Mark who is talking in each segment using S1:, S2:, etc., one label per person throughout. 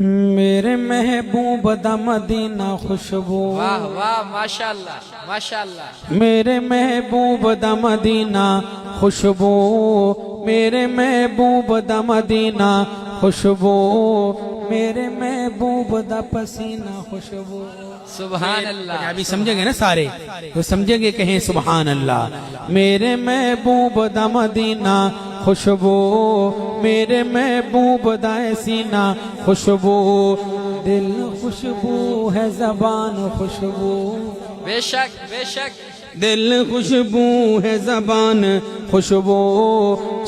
S1: मेरे महबूब दा मदीना खुशबू।
S2: वाह वाह माशाल्लाह माशाल्लाह।
S1: मेरे महबूब दा मदीना खुशबू, मेरे महबूब दा मदीना खुशबू, मेरे महबूब दा पसीना खुशबू।
S2: सुभान अल्लाह।
S1: अभी समझेंगे ना सारे तो समझेंगे, कहें सुभान अल्लाह। मेरे महबूब दा मदीना खुशबू, मेरे महबूब दा सीना खुशबू, दिल खुशबू है ज़बान खुशबू।
S2: बेशक बेशक।
S1: दिल खुशबू है ज़बान खुशबू,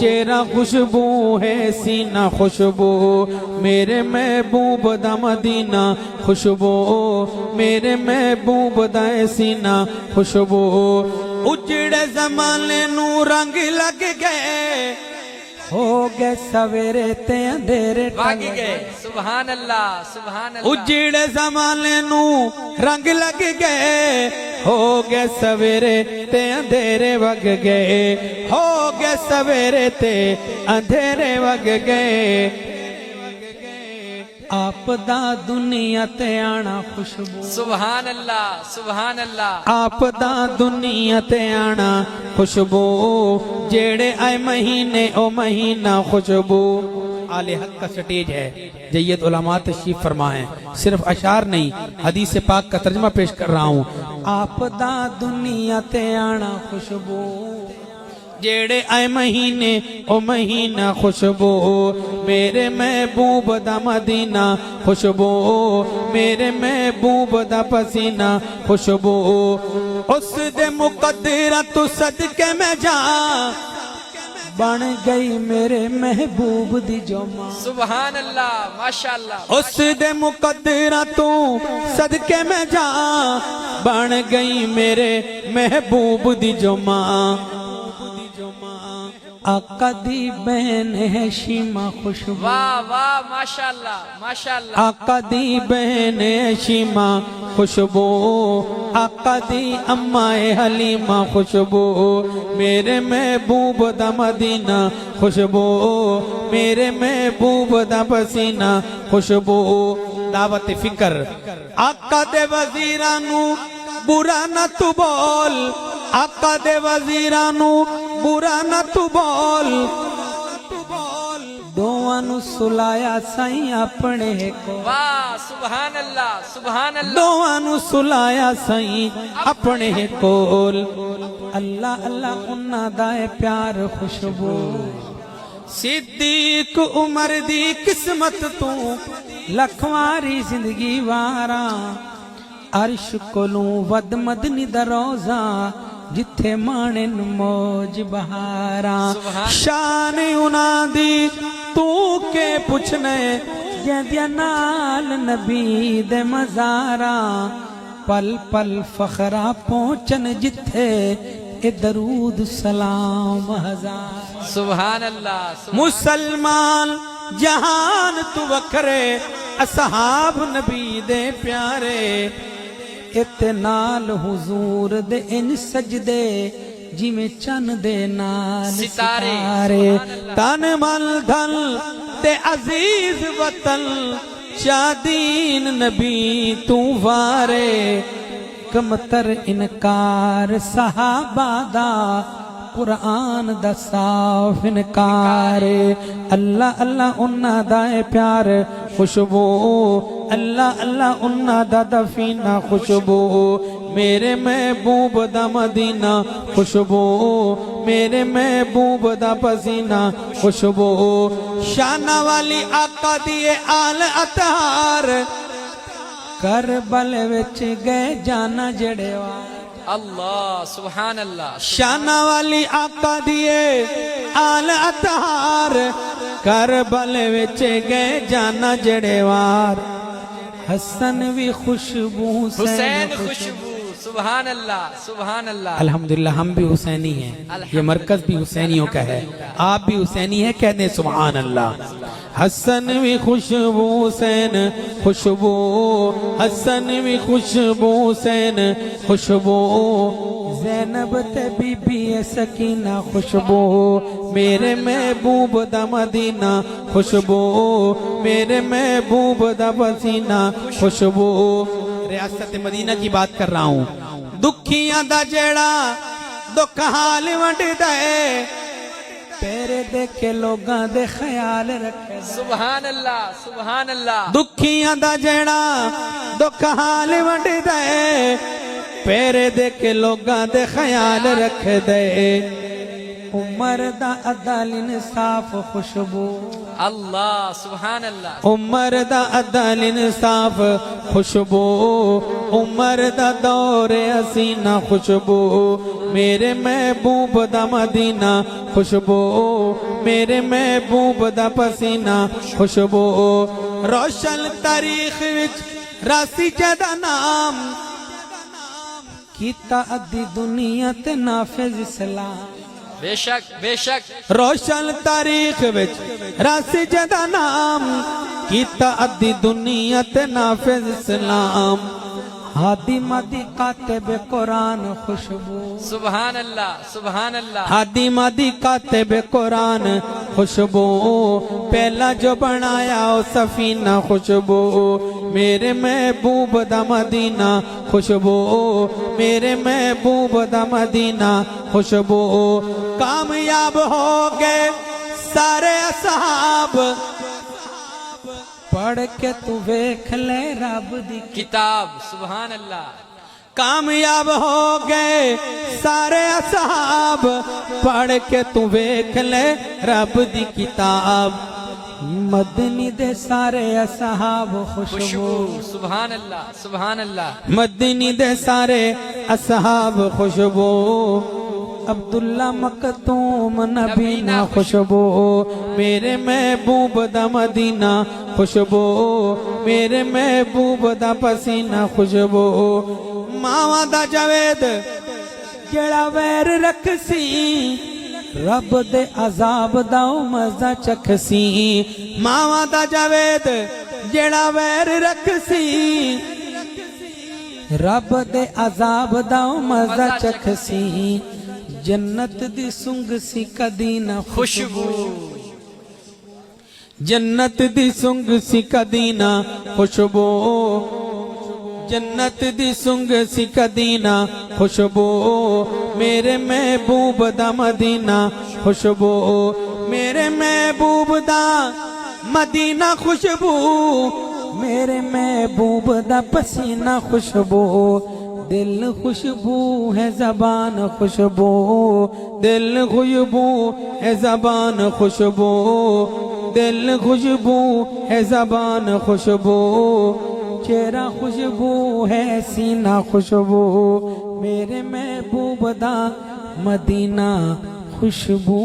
S1: चेहरा खुशबू है सीना खुशबू, मेरे महबूब दा मदीना खुशबू, मेरे महबूब दा सीना खुशबू। उजड़े ज़माने नू रंग लग गए, हो गए सवेरे ते अंधेरे
S2: भाग गए। सुभान अल्लाह सुभान अल्लाह।
S1: उजड़े ज़माने नू रंग लग गए, हो गए सवेरे ते अंधेरे वग गए, हो गए सवेरे ते अंधेरे वग गए। आपदा दुनिया ते आना खुशबू।
S2: सुभान अल्लाह सुभान अल्लाह।
S1: आपदा दुनिया ते आना खुशबू, जेड़े आए महीने ओ महीना खुशबू। आले हक का स्टेज है, जय्यद उलमा तशरीफ फरमाएं। सिर्फ अशार नहीं, हदीस पाक का तर्जमा पेश कर रहा हूँ। आपदा दुनिया ते आना खुशबू, जेड़े आए महीने ओ महीना खुशबू, मेरे महबूब दा मदीना खुशबू, मेरे महबूब दा पसीना खुशबू। उस दे मुकद्दरा तू सदके में जा, बन गई मेरे महबूब दी जोमा।
S2: सुभान अल्लाह माशाल्लाह।
S1: उस दे मुकद्दरा तू सदके में जा, बन गई मेरे महबूब दी जोमा। आका दी बहन है शीमा खुशबू।
S2: वाह वाह माशाल्लाह माशाल्लाह।
S1: आका दी बहन है शीमा खुशबू, आका दी अम्मा हलीमा खुशबू, मेरे महबूब दा मदीना खुशबू, मेरे महबूब दा पसीना खुशबू। दावत फिकर। आका दे वजीरां नू बुरा न तू बोल, आका दे वजीरां नू बुरा न तू बोल, दोवां नू सुलाया साईं अपने को।
S2: वाह सुभान अल्लाह सुभान अल्लाह।
S1: दोवां नू सुलाया साईं अपने कोल। अल्लाह अल्लाह उन्हां दा प्यार खुशबू। सिद्दीक उमर दी किस्मत तू लखवारी जिंदगी वारा, अर्श कोलों वद मदनी दा रोज़ा, जिथे माने मौज बहारा। शान उन्हां दी तू के पुछने, जदिया नाल नबी दे मज़ारा, पल पल फखरा पहुंचन जिथे ए दरूद सलाम हजार।
S2: सुभान अल्लाह।
S1: मुसलमान जहान तू वखरे, असहाब नबी दे प्यारे, इते नाल हुजूर दे इन सजदे, जिमें चन दे नाल सितारे। तन मन धन ते अजीज वतन, शादीन नबी तू वारे, कमतर इनकार सहाबा दा, कुरान दा साफ इनकार। अल्लाह अल्लाह उन्हां दा प्यार खुशबू, अल्लाह अल्लाह उन्हां दा दफीना खुशबू, मेरे महबूब दा मदीना खुशबू, मेरे महबूब दा पसीना खुशबू। शाना वाली आका दिए आल अतार, करबल विच गए जाना जड़े
S2: अल्लाह सुभान अल्लाह।
S1: शाना वाली आका दिए आल अतार, करबल विच गए जाना जड़े वार। हसन भी खुशबू
S2: हुसैन खुशबू। सुभान अल्लाह सुभान अल्लाह।
S1: अल्हम्दुलिल्लाह हम भी हुसैनी हैं, ये मरकज भी हुसैनियों का है, आप भी हुसैनी हैं, कह दें सुभान अल्लाह। हसन भी खुशबू हुसैन खुशबू, हसन भी खुशबू हुसैन खुशबू, ज़ैनब ते बीबी सकीना खुशबू, मेरे महबूब दा मदीना खुशबू मेरे महबूब दा पसीना खुशबू। रियासत मदीना की बात कर रहा हूँ। दुखियां दा जेड़ा दुख हाल वंडदा है तेरे देखे लोगां दे ख्याल रखे।
S2: सुभान अल्लाह सुभान अल्लाह।
S1: दुखियां दा जेड़ा दुख हाल वंडदा है पेरे देखे लोगां दे ख्याल रख दे। उमर दा अदल इंसाफ खुशबू
S2: अल्लाह सुभान अल्लाह।
S1: उमर दा अदल इंसाफ खुशबू उमर दा दौरे हसीना खुशबू मेरे महबूब दा मदीना खुशबू मेरे महबूब दा पसीना खुशबू। रोशन तारीख विच रासी जदा नाम कीता अद्धी दुनिया ते नाफिज इस्लाम।
S2: बेशक बेशक।
S1: रोशन तारीख विच रासी जदा नाम कीता अद्धी दुनिया ते नाफिज इस्लाम। हादी मादी कातिब कुरान खुशबू
S2: सुभान अल्लाह सुभान अल्लाह।
S1: हादी मादी कातिब कुरान खुशबू पहला जो बनाया ओ सफीना खुशबू मेरे महबूब दा मदीना खुशबू मेरे महबूब दा मदीना खुशबू। कामयाब हो गए सारे असहाब पढ़ के तू वेख ले रब दी
S2: किताब। सुभान अल्लाह।
S1: कामयाब हो गए सारे असहाब पढ़ के तू वेख ले रब दी किताब। मदनी दे सारे असहाब खुशबू
S2: सुभान अल्लाह सुभान अल्लाह।
S1: मदनी दे सारे असहाब खुशबू अब्दुल्ला मकतूम नबीना खुशबू मेरे महबूब दा मदीना खुशबू मेरे महबूब दा पसीना खुशबू। मावा दा जावेद जेड़ा वैर रखसी रब दे अजाब दा मजा चखसी। मावा दा जावेद जेड़ा वैर रखसी रब दे अजाब दा मजा चखसी। जन्नत दी सुंग सी कदी ना खुशबू जन्नत दी सुंग सी कदी ना खुशबू जन्नत दी सुंग सी कदी ना खुशबू मेरे महबूब दा मदीना खुशबू मेरे महबूब दा मदीना खुशबू मेरे महबूब दा पसीना खुशबू। दिल खुशबू है ज़बान खुशबू दिल खुशबू है ज़बान खुशबू दिल खुशबू है ज़बान खुशबू चेहरा खुशबू है सीना खुशबू मेरे महबूब दा मदीना खुशबू।